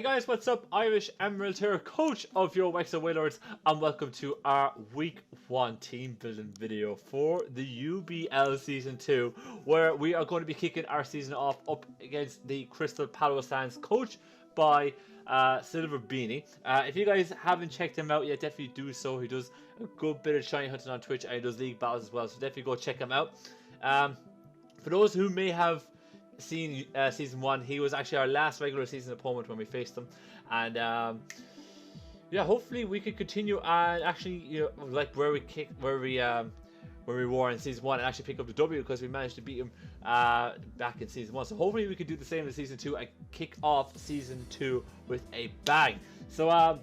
Hey guys, what's up? IrishEmerald here, coach of your Wexford Wailords, and welcome to our week 1 team building video for the UBL season 2, where we are going to be kicking our season off up against the Crystal Palossands, coached by Silver Beanie. If you guys haven't checked him out yet, definitely do so. He does a good bit of shiny hunting on Twitch, and he does league battles as well, so definitely go check him out. For those who may have seen season 1, he was actually our last regular season opponent when we faced him, and yeah, hopefully we could continue and actually, you know, like where we were in season 1 and actually pick up the W, because we managed to beat him back in season 1. So hopefully we could do the same in season 2 and kick off season 2 with a bang. So I'm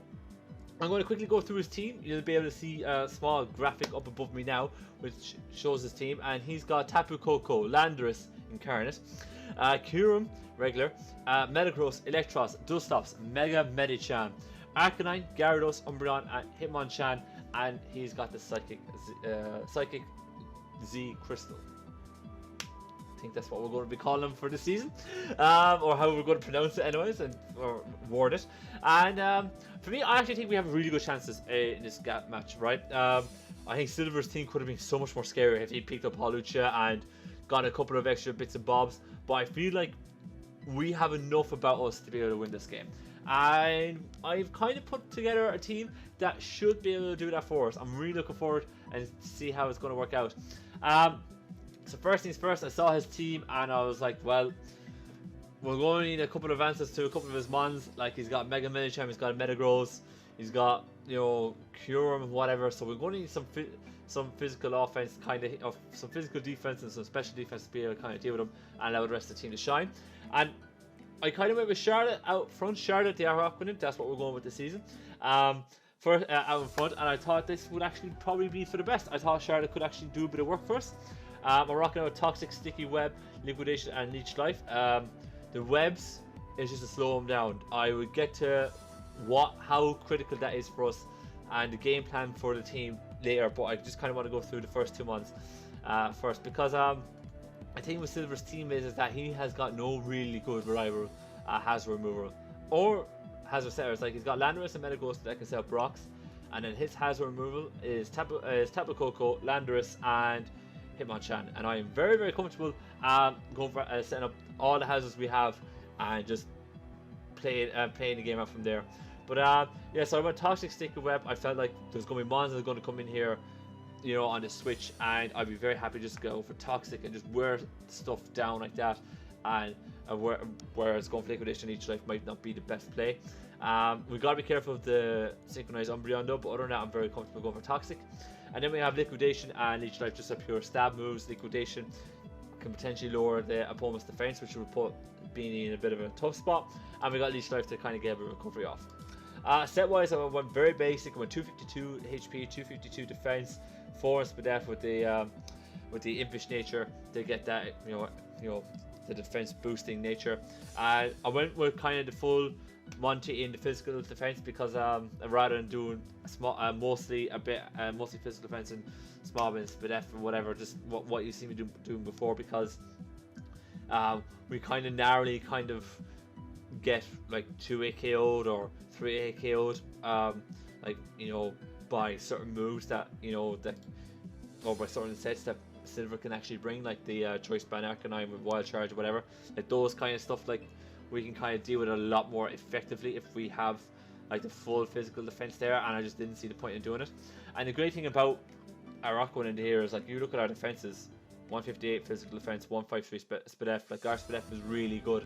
going to quickly go through his team. You'll be able to see a small graphic up above me now, which shows his team. And he's got Tapu Koko, Landorus, Incarnate, Kyurem, regular, Metagross, Electros, Dustops, Mega Medicham, Arcanine, Gyarados, Umbreon, and Hitmonchan, and he's got the Psychic Z Crystal. I think that's what we're going to be calling him for this season, or how we're going to pronounce it anyways, or word it. And for me, I actually think we have really good chances in this gap match, right? I think Silver's team could have been so much more scary if he picked up Hawlucha and got a couple of extra bits and bobs, but I feel like we have enough about us to be able to win this game. And I've kind of put together a team that should be able to do that for us. I'm really looking forward and see how it's going to work out. So first things first, I saw his team and I was like, well, we're going to need a couple of answers to a couple of his mons. Like, he's got Mega Medicham, he's got a Metagross, he's got, you know, Kyurem, whatever. So we're going to need some physical offense, kind of some physical defense and some special defense to be able to kind of deal with them and allow the rest of the team to shine. And I kind of went with Charlotte out front. Charlotte, the Rock with him. That's what we're going with this season. Out in front, and I thought this would actually probably be for the best. I thought Charlotte could actually do a bit of work for us. I'm rocking out Toxic, Sticky Web, Liquidation, and Leech Life. The webs is just to slow them down. I would get to how critical that is for us and the game plan for the team later, but I just kind of want to go through the first 2 months first, because I think with Silver's team is that he has got no really good reliable hazard removal or hazard setters. Like, he's got Landorus and Metagross that can set up rocks, and then his hazard removal is Tapu Koko, Landorus, and Hitmonchan. And I am very, very comfortable going for setting up all the hazards we have and just playing the game out from there. But yeah, so I went Toxic, Sticky Web. I felt like there's going to be mons that are going to come in here, you know, on the switch, and I'd be very happy just to go for Toxic and just wear stuff down like that. And whereas going for Liquidation Leech Life might not be the best play. We got to be careful of the synchronized Umbreon though, but other than that, I'm very comfortable going for Toxic. And then we have Liquidation and Leech Life, just a pure stab moves. Liquidation can potentially lower the opponent's defense, which would put Beanie in a bit of a tough spot. And we got Leech Life to kind of get a bit of recovery off. Set wise, I went very basic. I went 252 HP, 252 defense, 4 Spadef with the impish nature to get that, you know, the defense boosting nature. And I went with kind of the full Monty in the physical defense, because rather than doing mostly physical defense and small bits Spadef or whatever, just what you see me doing before, because we kind of narrowly kind of get like 2 AKO'd or 3 AKO'd, like, you know, by certain moves that, you know, or by certain sets that Silver can actually bring, like the Choice Band Arcanine with Wild Charge or whatever. Like those kind of stuff, like, we can kind of deal with it a lot more effectively if we have like the full physical defense there, and I just didn't see the point in doing it. And the great thing about our rock going into here is, like, you look at our defenses: 158 physical defense, 153 Spadef. Like, our Spadef is really good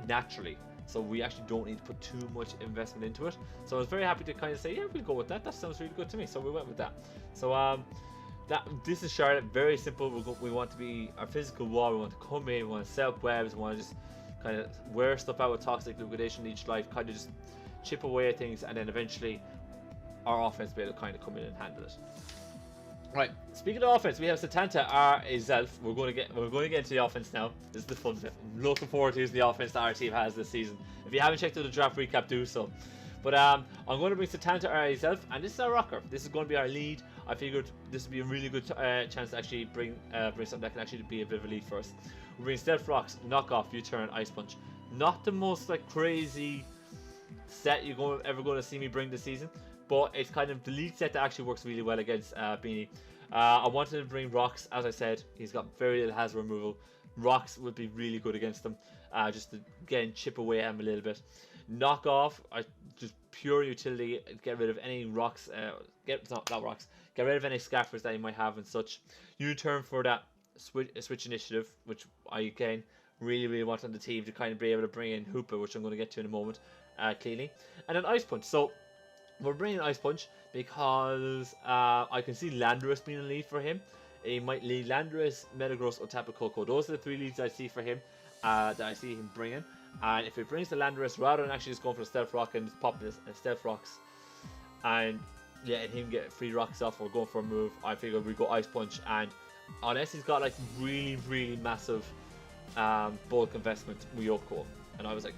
naturally, so we actually don't need to put too much investment into it. So I was very happy to kind of say, yeah, we'll go with that. That sounds really good to me. So we went with that. So this is Charlotte. Very simple. We want to be our physical wall. We want to come in. We want to set up webs. We want to just kind of wear stuff out with Toxic, Liquidation, Leech Life, kind of just chip away at things, and then eventually our offense will be able to kind of come in and handle it. Right, speaking of offense, we have Satanta, our Zelf. We're going to get into the offense now. This is the fun bit. I'm looking forward to using the offense that our team has this season. If you haven't checked out the draft recap, do so. But I'm going to bring Satanta, our Zelf, and this is our rocker. This is going to be our lead. I figured this would be a really good chance to actually bring something that can actually be a bit of a lead for us. We're bringing Stealth Rocks, Knock Off, U-Turn, Ice Punch. Not the most like crazy set you're ever going to see me bring this season, but it's kind of the lead set that actually works really well against Beanie. I wanted to bring Rocks, as I said. He's got very little hazard removal. Rocks would be really good against them, just to again chip away at him a little bit. Knock off, just pure utility. Get rid of any rocks. Not rocks. Get rid of any scaffers that you might have and such. U-turn for that switch initiative, which I again really want on the team to kind of be able to bring in Hooper, which I'm going to get to in a moment, cleanly. And then Ice Punch. So we're bringing Ice Punch because I can see Landorus being a lead for him. He might lead Landorus, Metagross, or Tapu Koko. Those are the 3 leads I see for him, that I see him bringing. And if he brings the Landorus, rather than actually just going for the Stealth Rock and just popping his Stealth Rocks and letting him get free rocks off or going for a move, I figured we'd go Ice Punch. And unless he's got like really massive bulk investment, we Oko. And I was like,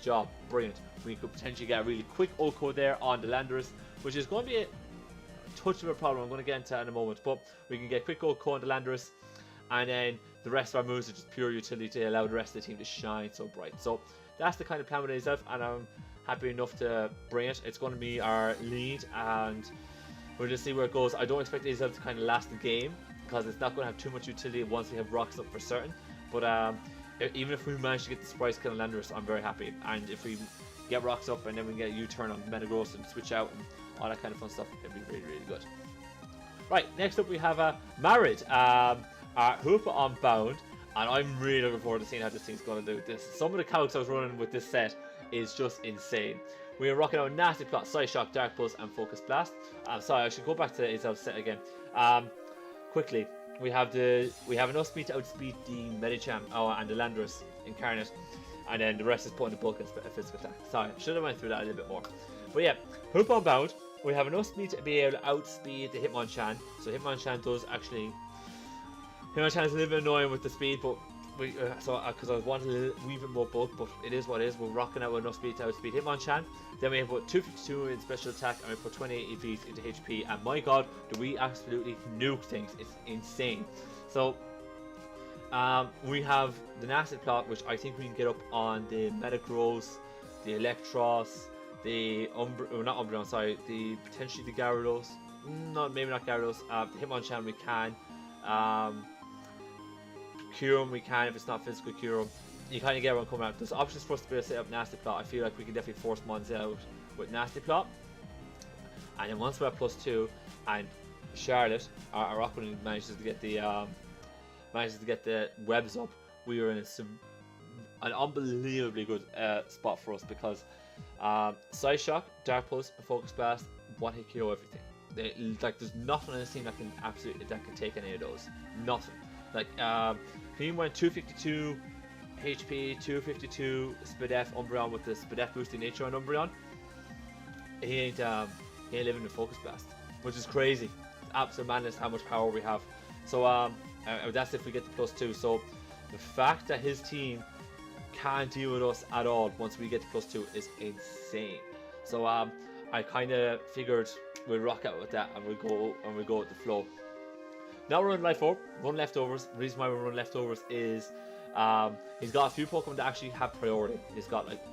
job, brilliant. We could potentially get a really quick Oko there on the Landorus, which is going to be a touch of a problem. I'm going to get into that in a moment, but we can get quick Oko on the Landorus, and then the rest of our moves are just pure utility to allow the rest of the team to shine so bright. So that's the kind of plan with itself, and I'm happy enough to bring it. It's going to be our lead, and we'll just see where it goes. I don't expect itself to kind of last the game, because it's not going to have too much utility once we have rocks up for certain. But even if we manage to get the surprise kill on Landorus, I'm very happy. And if we get rocks up and then we can get a U-turn on Metagross and switch out and all that kind of fun stuff, it'd be really good. Right, next up we have Marid, Hooper on Bound, and I'm really looking forward to seeing how this thing's going to do this. Some of the calcs I was running with this set is just insane. We are rocking out Nasty Plot, Psy Shock, Dark Pulse, and Focus Blast. Sorry, I should go back to itself set again. Quickly, we have enough speed to outspeed the Medicham and the Landorus Incarnate, and then the rest is putting the bulk and physical attack. Sorry, I should have went through that a little bit more. But yeah, Hooper on Bound, we have enough speed to be able to outspeed the Hitmonchan. So Hitmonchan does actually... Hitmonchan is a little bit annoying with the speed, but because I wanted a little wee bit more bulk, but it is what it is. We're rocking out with enough speed to outspeed Hitmonchan. Then we have put 252 in special attack, and we put 28 EVs into HP. And my god, do we absolutely nuke things? It's insane. So we have the Nasty Plot, which I think we can get up on the Metagross, the Electros, the not Umbreon, sorry, potentially the Gyarados. Maybe not Gyarados. The Hitmonchan we can. Cure him we can if it's not physical cure him. You kind of get one coming out. There's options for us to be able to set up Nasty Plot. I feel like we can definitely force Mons out with Nasty Plot. And then once we're at +2 and Charlotte, our Rockman manages to get the webs up, we are in an unbelievably good spot for us, because Psy Shock, Dark Pulse, and Focus Blast one hit KO everything. There's nothing in this team that can take any of those. Nothing. He went 252 HP, 252 Spadef Umbreon with the Spadef boosting nature on Umbreon. He ain't living in Focus Blast, which is crazy. It's absolute madness how much power we have. So that's if we get to +2. So the fact that his team can't deal with us at all once we get to +2 is insane. So I kind of figured we'll rock out with that and we'll go with the flow. Now we're on Life Orb, run leftovers. The reason why we run leftovers is he's got a few Pokemon that actually have priority. He's got like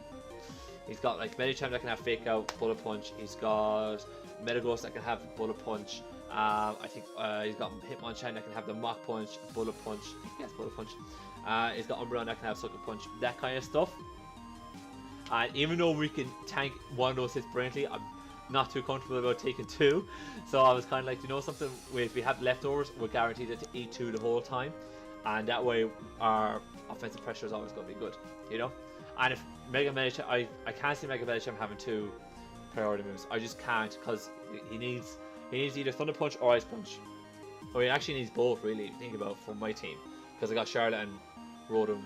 Medicham that can have Fake Out, Bullet Punch. He's got Metagross that can have Bullet Punch. I think he's got Hitmonchan that can have the Mach Punch, Bullet Punch. Yes, Bullet Punch. He's got Umbreon that can have Sucker Punch. That kind of stuff. And even though we can tank one of those hits brilliantly, I'm not too comfortable about taking 2. So I was kind of like, you know something, if we have leftovers, we're guaranteed to eat 2 the whole time. And that way our offensive pressure is always going to be good, you know? And if Mega Medicham, I can't see Mega Medicham having 2 priority moves. I just can't, because he needs either Thunder Punch or Ice Punch. Or he actually needs both, really, if you think about it, for my team. Because I got Charlotte and Rotom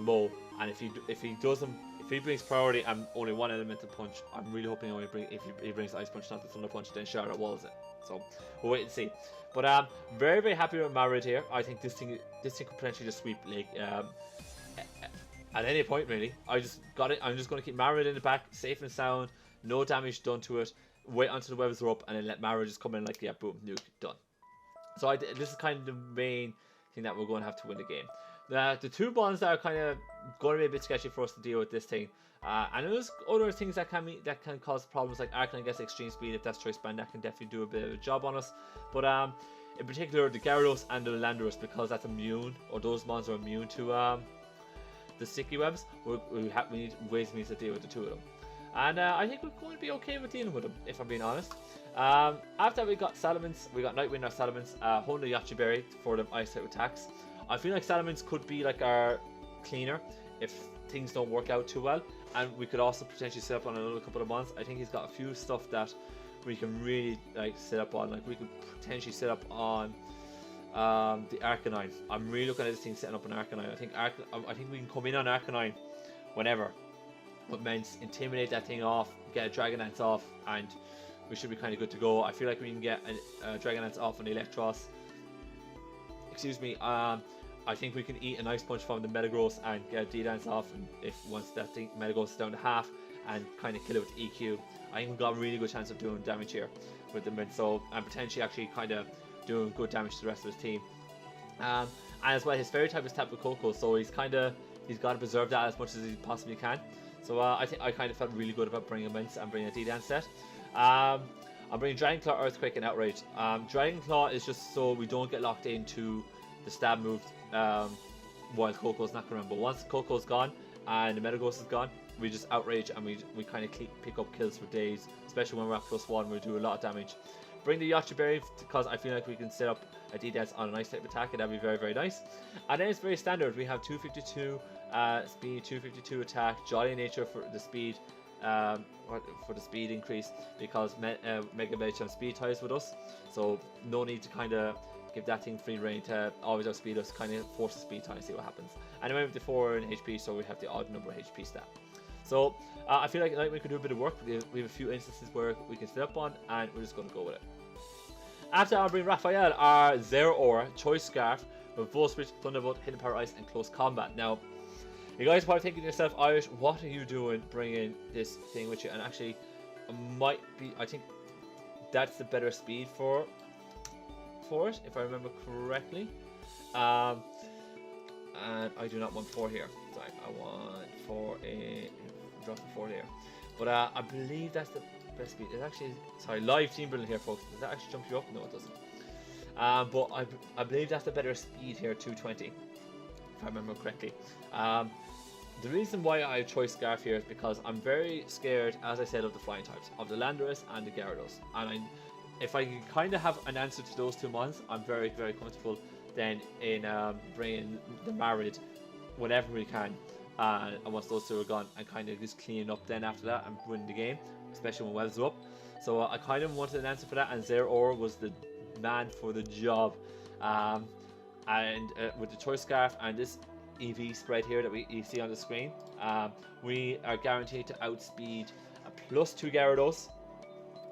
Mo. And if he brings priority and only one elemental punch, I'm really hoping if he brings Ice Punch, not the Thunder Punch, then Charlotte walls it. So we'll wait and see. But very happy with Marid here. I think this thing could potentially just sweep Lake at any point, really. I just got it. I'm just going to keep Marid in the back, safe and sound, no damage done to it. Wait until the webs are up, and then let Marid just come in like, yeah, boom, nuke, done. So this is kind of the main thing that we're going to have to win the game. The 2 bonds that are kind of going to be a bit sketchy for us to deal with this thing And there's other things that can cause problems, like Arcanine gets extreme speed. If that's choice band, that can definitely do a bit of a job on us. But in particular, the Gyarados and the Landorus, because that's immune, or those mons are immune to the sticky webs, we need ways to deal with the two of them. And I think we're going to be okay with dealing with them, if I'm being honest. After we got Salamence, we got Nightwind or Salamence, holding the Yache Berry for them ice type attacks. I feel like Salamence could be like our cleaner if things don't work out too well, and we could also potentially set up on another couple of months. I think he's got a few stuff that we can really like set up on. Like we could potentially set up on the Arcanine. I'm really looking at this thing setting up an Arcanine. I think we can come in on Arcanine whenever, but meant intimidate that thing off, get a Dragonlance off, and we should be kind of good to go. I feel like we can get a Dragonlance off on the Electros. Excuse me. I think we can eat an Ice Punch from the Metagross and get a D-Dance off, and if once that thing Metagross is down to half, and kind of kill it with EQ. I think we've got a really good chance of doing damage here with the Minso, and potentially actually kind of doing good damage to the rest of his team. And as well, his Fairy type is Tapu Koko, so he's got to preserve that as much as he possibly can. So I think I kind of felt really good about bringing Mince and bringing a D-Dance set. I'm bringing Dragon Claw, Earthquake, and Outrage. Dragon Claw is just so we don't get locked into the stab move while Coco's not going around. But once Coco's gone and the Metagross is gone, we just Outrage and we kind of pick up kills for days, especially when we're at +1. We do a lot of damage. Bring the Yache Berry because I feel like we can set up a D-Dance on a nice type attack, and that'd be very, very nice. And then it's very standard. We have 252 speed, 252 attack, Jolly Nature for the speed, increase, because Mega Medicham speed ties with us, so no need to kind of give that thing free reign to always outspeed us. Kind of force the speed tie and see what happens. And then we have the 4 in HP, so we have the odd number of HP stat. So I feel like Nightwing could do a bit of work. We have a few instances where we can set up on, and we're just going to go with it. After I'll bring Raphael, our Zero Aura, Choice Scarf, with Volt Switch, Thunderbolt, Hidden Power Ice, and Close Combat. Now, you guys are probably thinking to yourself, Irish, what are you doing bringing this thing with you? And actually, I think that's the better speed for it, if I remember correctly. And I do not want 4 here. Sorry, I want 4 in. Drop the 4 here. But I believe that's the best speed. It's actually, sorry, live team building here, folks. Does that actually jump you up? No, it doesn't. But I believe that's the better speed here, 220, if I remember correctly. The reason why I chose Scarf here is because I'm very scared, as I said, of the flying types, of the Landorus and the Gyarados. And if I can kind of have an answer to those two mons, I'm very, very comfortable then in bringing the Marid whenever we can. And once those two are gone, and kind of just clean up then after that and win the game, especially when Wells are up. So I kind of wanted an answer for that, and Zero Aura was the man for the job. And with the Choice Scarf and this EV spread here that you see on the screen, we are guaranteed to outspeed a +2 Gyarados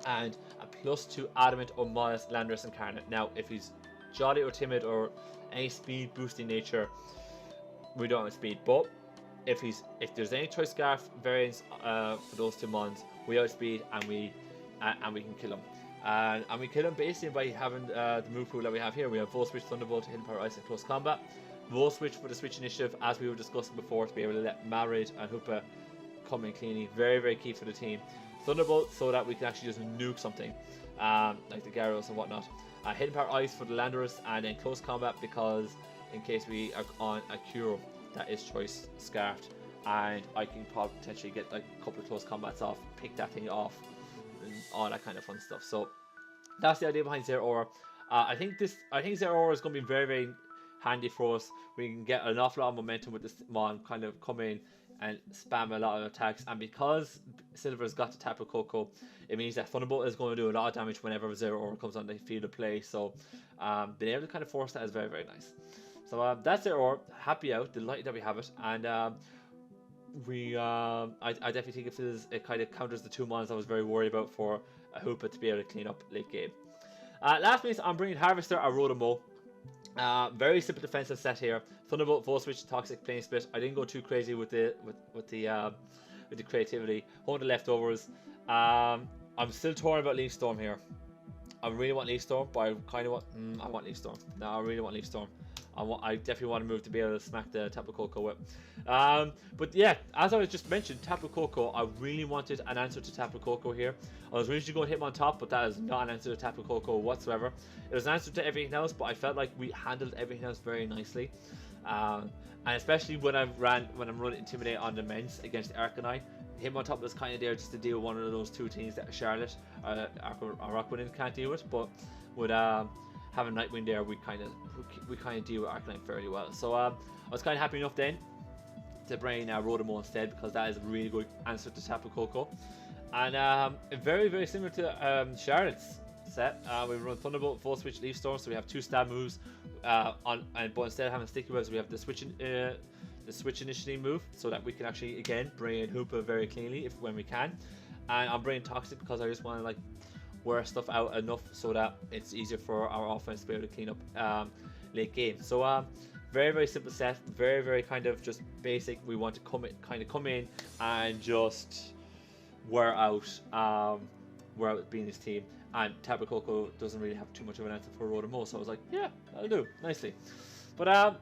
and a +2 Adamant or Modest Landorus Incarnate. Now, if he's Jolly or Timid or any speed boosting nature, we don't outspeed. But if there's any Choice Scarf variants for those two mons, we outspeed and we can kill him. And we kill him basically by having the move pool that we have here. We have Volt Switch, Thunderbolt, Hidden Power Ice, and Close Combat. Volt Switch for the Switch Initiative, as we were discussing before, to be able to let Marid and Hoopa come in cleanly. Very, very key for the team. Thunderbolt, so that we can actually just nuke something, like the Gyarados and whatnot. Hidden Power Ice for the Landorus, and then Close Combat because in case we are on a Curo that is Choice Scarfed, and I can potentially get like a couple of Close Combats off, pick that thing off, and all that kind of fun stuff. So that's the idea behind Zero Aura. I think Zero Aura is going to be very, very handy for us. We can get an awful lot of momentum with this mon, kind of come in and spam a lot of attacks, and because Silver's got the Tapu Koko, it means that Thunderbolt is going to do a lot of damage whenever Zero Aura comes on the field of play. So being able to kind of force that is very, very nice. So that's Zero Aura. Happy out, delighted that we have it, and I definitely think it kind of counters the two mons I was very worried about for a Hoopa to be able to clean up late game. Last piece, I'm bringing Harvester, a Rotomo. Very simple defensive set here. Thunderbolt, Volt Switch, Toxic Plane Split. I didn't go too crazy with the creativity. Hold the leftovers. I'm still torn about Leaf Storm here. I really want Leaf Storm, but I kind of want. I want Leaf Storm. No, I really want Leaf Storm. I definitely want to move to be able to smack the Tapu Koko with. But yeah, as I was just mentioned, Tapu Koko, I really wanted an answer to Tapu Koko here. I was originally going to hit him on top, but that is not an answer to Tapu Koko whatsoever. It was an answer to everything else, but I felt like we handled everything else very nicely. And especially when I'm running Intimidate on the men's against Arcanine, him on top was kind of there just to deal with one of those two teams that Charlotte or Rockwood can't deal with. But with having Nightwing there, we kind of deal with Arcanine fairly well. So I was kind of happy enough then to bring Rodamo instead, because that is a really good answer to Tapu Koko. And very, very similar to Charlotte's set. We run Thunderbolt, Full Switch, Leaf Storm, so we have 2 stab moves. But instead of having sticky webs, we have the switch initiative move, so that we can actually again bring in Hoopa very cleanly when we can. And I'm bringing Toxic because I just want to like wear stuff out enough so that it's easier for our offense to be able to clean up late game. So very, very simple set, very, very kind of just basic. We want to come in and just wear out Beanie's team. And Tapu Koko doesn't really have too much of an answer for Rodamo, so I was like, yeah, that'll do nicely. But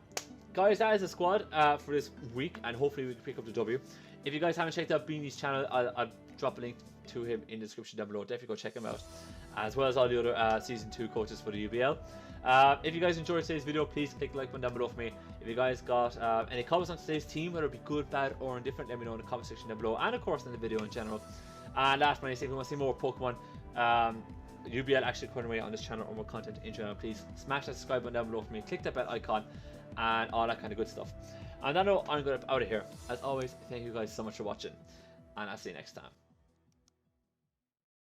guys, that is the squad for this week, and hopefully we can pick up the W. If you guys haven't checked out Beanie's channel, I'll drop a link to him in the description down below. Definitely go check him out, as well as all the other Season 2 coaches for the UBL. If you guys enjoyed today's video, please click the like button down below for me. If you guys got any comments on today's team, whether it be good, bad, or indifferent, let me know in the comment section down below, and of course in the video in general. And last but not least, if you want to see more Pokemon UBL actually current away on this channel or more content in general, please smash that subscribe button down below for me, click that bell icon, and all that kind of good stuff. And on that note, I'm going to be out of here. As always, thank you guys so much for watching, and I'll see you next time.